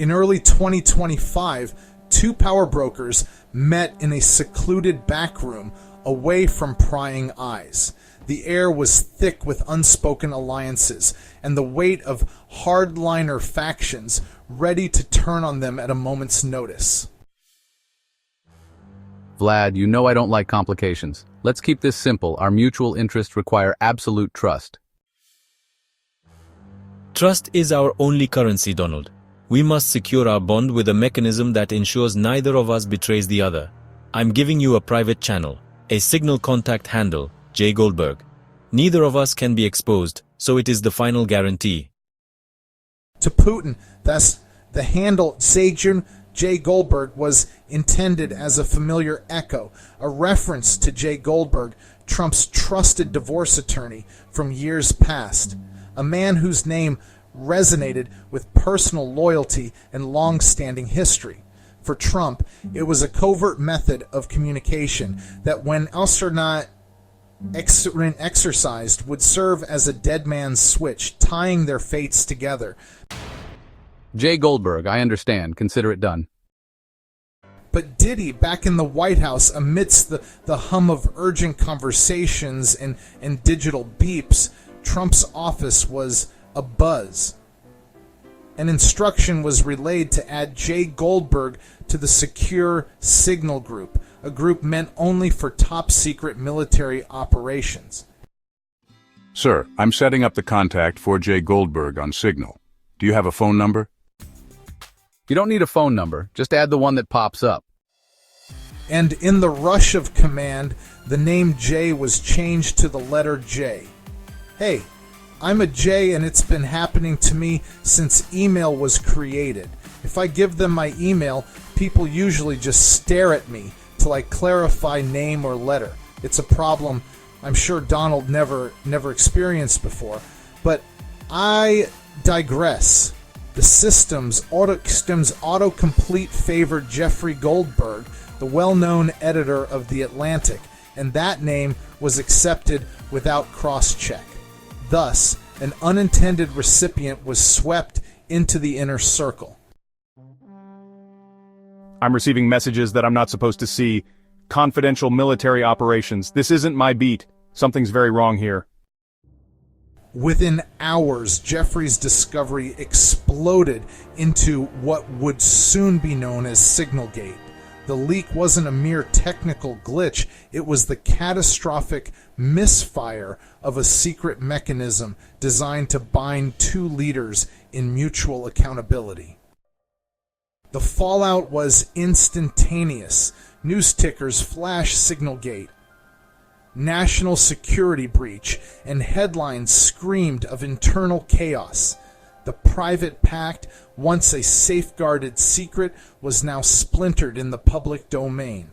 In early 2025, two power brokers met in a secluded back room away from prying eyes. The air was thick with unspoken alliances and the weight of hardliner factions ready to turn on them at a moment's notice. Vlad, you know I don't like complications. Let's keep this simple. Our mutual interests require absolute trust. Trust is our only currency, Donald. We must secure our bond with a mechanism that ensures neither of us betrays the other. I'm giving you a private channel, a signal contact handle, J. Goldberg. Neither of us can be exposed, so it is the final guarantee. To Putin, thus, the handle Sejun J. Goldberg was intended as a familiar echo, a reference to J. Goldberg, Trump's trusted divorce attorney from years past, a man whose name resonated with personal loyalty and long-standing history. For Trump, it was a covert method of communication that, when not exercised, would serve as a dead man's switch, tying their fates together. J. Goldberg, I understand. Consider it done. But did he, back in the White House, amidst the hum of urgent conversations and digital beeps, Trump's office was abuzz. An instruction was relayed to add J. Goldberg to the secure Signal group, a group meant only for top-secret military operations. Sir, I'm setting up the contact for J. Goldberg on Signal. Do you have a phone number? You don't need a phone number. Just add the one that pops up. And in the rush of command, the name J was changed to the letter J. Hey, I'm a J, and it's been happening to me since email was created. If I give them my email, people usually just stare at me till I clarify name or letter. It's a problem I'm sure Donald never experienced before. But I digress. The system's autocomplete favored Jeffrey Goldberg, the well-known editor of The Atlantic, and that name was accepted without cross-check. Thus, an unintended recipient was swept into the inner circle. I'm receiving messages that I'm not supposed to see. Confidential military operations. This isn't my beat. Something's very wrong here. Within hours, Jeffrey's discovery exploded into what would soon be known as SignalGate. The leak wasn't a mere technical glitch, it was the catastrophic misfire of a secret mechanism designed to bind two leaders in mutual accountability. The fallout was instantaneous. News tickers flashed SignalGate, national security breach, and headlines screamed of internal chaos. The private pact, once a safeguarded secret, was now splintered in the public domain.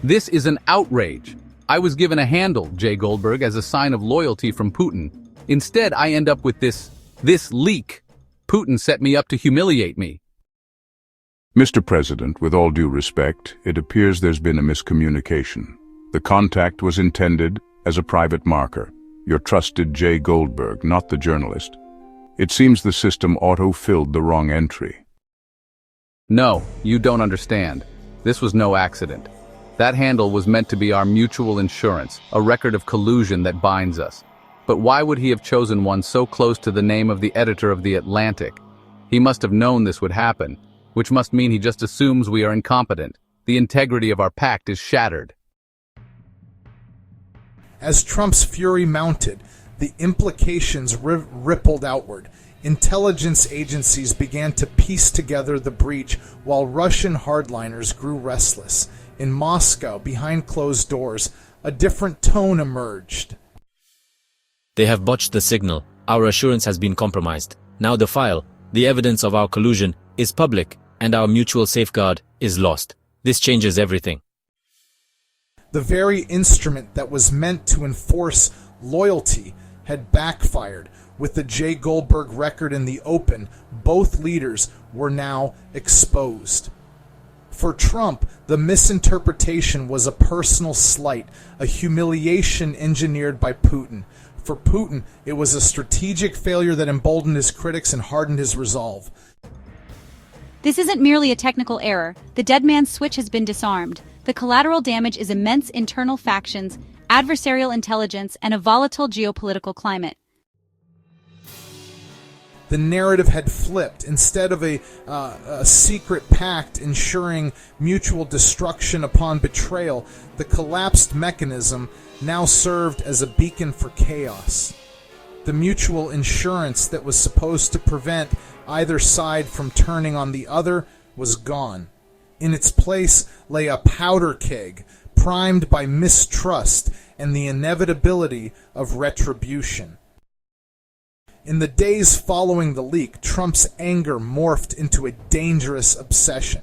This is an outrage. I was given a handle, J. Goldberg, as a sign of loyalty from Putin. Instead, I end up with this leak. Putin set me up to humiliate me. Mr. President, with all due respect, it appears there's been a miscommunication. The contact was intended as a private marker. Your trusted J. Goldberg, not the journalist. It seems the system auto-filled the wrong entry. No, you don't understand. This was no accident. That handle was meant to be our mutual insurance, a record of collusion that binds us. But why would he have chosen one so close to the name of the editor of The Atlantic? He must have known this would happen, which must mean he just assumes we are incompetent. The integrity of our pact is shattered. As Trump's fury mounted, the implications rippled outward. Intelligence agencies began to piece together the breach while Russian hardliners grew restless. In Moscow, behind closed doors, a different tone emerged. They have botched the signal. Our assurance has been compromised. Now the file, the evidence of our collusion, is public, and our mutual safeguard is lost. This changes everything. The very instrument that was meant to enforce loyalty had backfired. With the J. Goldberg record in the open, both leaders were now exposed. For Trump, the misinterpretation was a personal slight, a humiliation engineered by Putin. For Putin, it was a strategic failure that emboldened his critics and hardened his resolve. This isn't merely a technical error. The dead man's switch has been disarmed. The collateral damage is immense internal factions, adversarial intelligence, and a volatile geopolitical climate. The narrative had flipped. Instead of a secret pact ensuring mutual destruction upon betrayal, the collapsed mechanism now served as a beacon for chaos. The mutual insurance that was supposed to prevent either side from turning on the other was gone. In its place lay a powder keg, primed by mistrust and the inevitability of retribution. In the days following the leak, Trump's anger morphed into a dangerous obsession.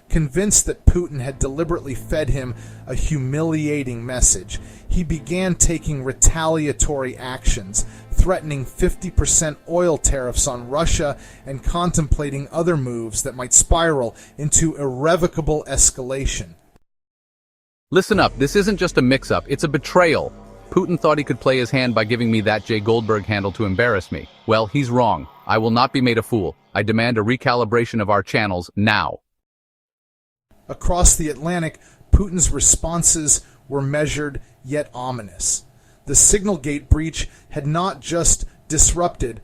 Convinced that Putin had deliberately fed him a humiliating message, he began taking retaliatory actions, threatening 50% oil tariffs on Russia and contemplating other moves that might spiral into irrevocable escalation. Listen up, this isn't just a mix-up, it's a betrayal. Putin thought he could play his hand by giving me that J. Goldberg handle to embarrass me. Well, he's wrong. I will not be made a fool. I demand a recalibration of our channels now. Across the Atlantic, Putin's responses were measured yet ominous. The SignalGate breach had not just disrupted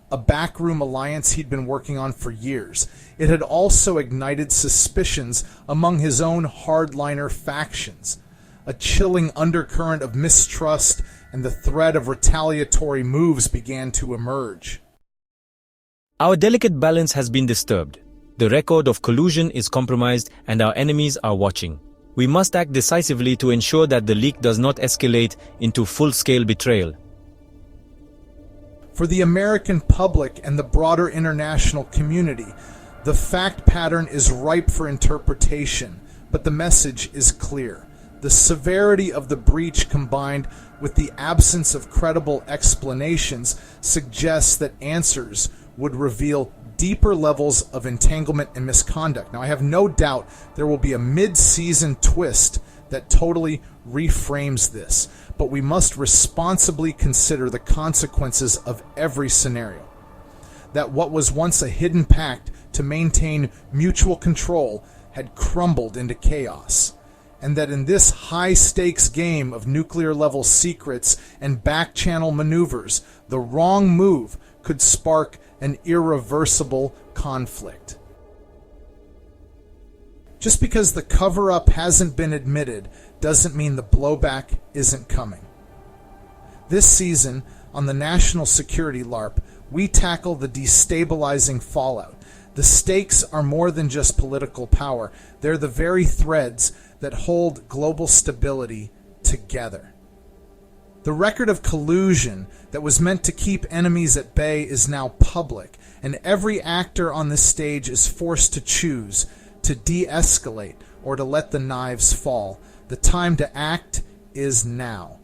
a backroom alliance he'd been working on for years. It had also ignited suspicions among his own hardliner factions. A chilling undercurrent of mistrust and the threat of retaliatory moves began to emerge. Our delicate balance has been disturbed. The record of collusion is compromised and our enemies are watching. We must act decisively to ensure that the leak does not escalate into full-scale betrayal. For the American public and the broader international community, the fact pattern is ripe for interpretation, but the message is clear. The severity of the breach combined with the absence of credible explanations suggests that answers would reveal deeper levels of entanglement and misconduct. Now, I have no doubt there will be a mid-season twist that totally reframes this, but we must responsibly consider the consequences of every scenario. That what was once a hidden pact to maintain mutual control had crumbled into chaos, and that in this high-stakes game of nuclear-level secrets and back-channel maneuvers, the wrong move could spark an irreversible conflict. Just because the cover-up hasn't been admitted doesn't mean the blowback isn't coming. This season, on the National Security LARP, we tackle the destabilizing fallout. The stakes are more than just political power. They're the very threads that hold global stability together. The record of collusion that was meant to keep enemies at bay is now public, and every actor on this stage is forced to choose to de-escalate or to let the knives fall. The time to act is now.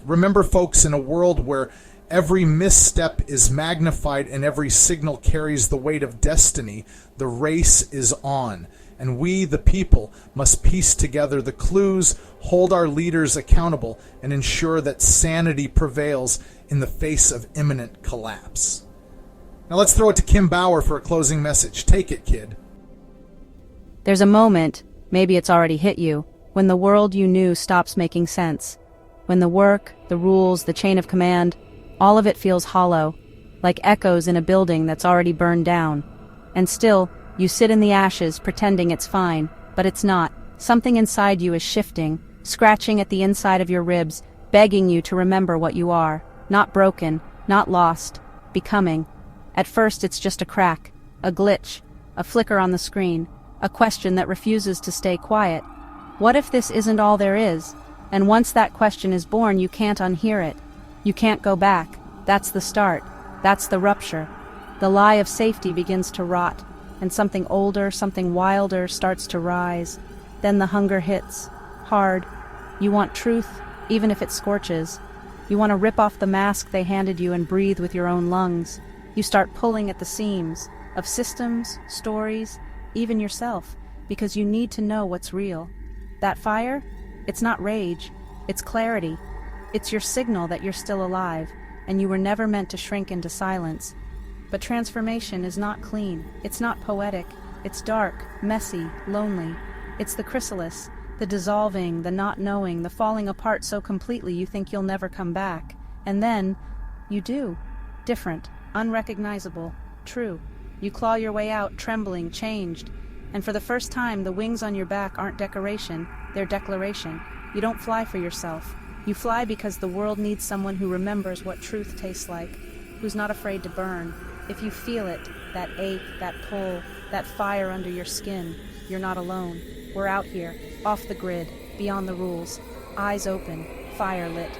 Remember, folks, in a world where every misstep is magnified and every signal carries the weight of destiny, the race is on. And we, the people, must piece together the clues, hold our leaders accountable, and ensure that sanity prevails in the face of imminent collapse. Now let's throw it to Kim Bauer for a closing message. Take it, kid. There's a moment, maybe it's already hit you, when the world you knew stops making sense. When the work, the rules, the chain of command, all of it feels hollow, like echoes in a building that's already burned down. And still, you sit in the ashes pretending it's fine, but it's not. Something inside you is shifting, scratching at the inside of your ribs, begging you to remember what you are. Not broken, not lost, becoming. At first it's just a crack, a glitch, a flicker on the screen, a question that refuses to stay quiet. What if this isn't all there is? And once that question is born, you can't unhear it. You can't go back. That's the start. That's the rupture. The lie of safety begins to rot, and something older, something wilder starts to rise. Then the hunger hits, hard. You want truth, even if it scorches. You want to rip off the mask they handed you and breathe with your own lungs. You start pulling at the seams of systems, stories, even yourself, because you need to know what's real. That fire? It's not rage, it's clarity. It's your signal that you're still alive, and you were never meant to shrink into silence. But transformation is not clean, it's not poetic, it's dark, messy, lonely. It's the chrysalis, the dissolving, the not knowing, the falling apart so completely you think you'll never come back. And then, you do. Different, unrecognizable, true. You claw your way out, trembling, changed. And for the first time, the wings on your back aren't decoration, they're declaration. You don't fly for yourself. You fly because the world needs someone who remembers what truth tastes like, who's not afraid to burn. If you feel it, that ache, that pull, that fire under your skin, you're not alone. We're out here, off the grid, beyond the rules. Eyes open, fire lit,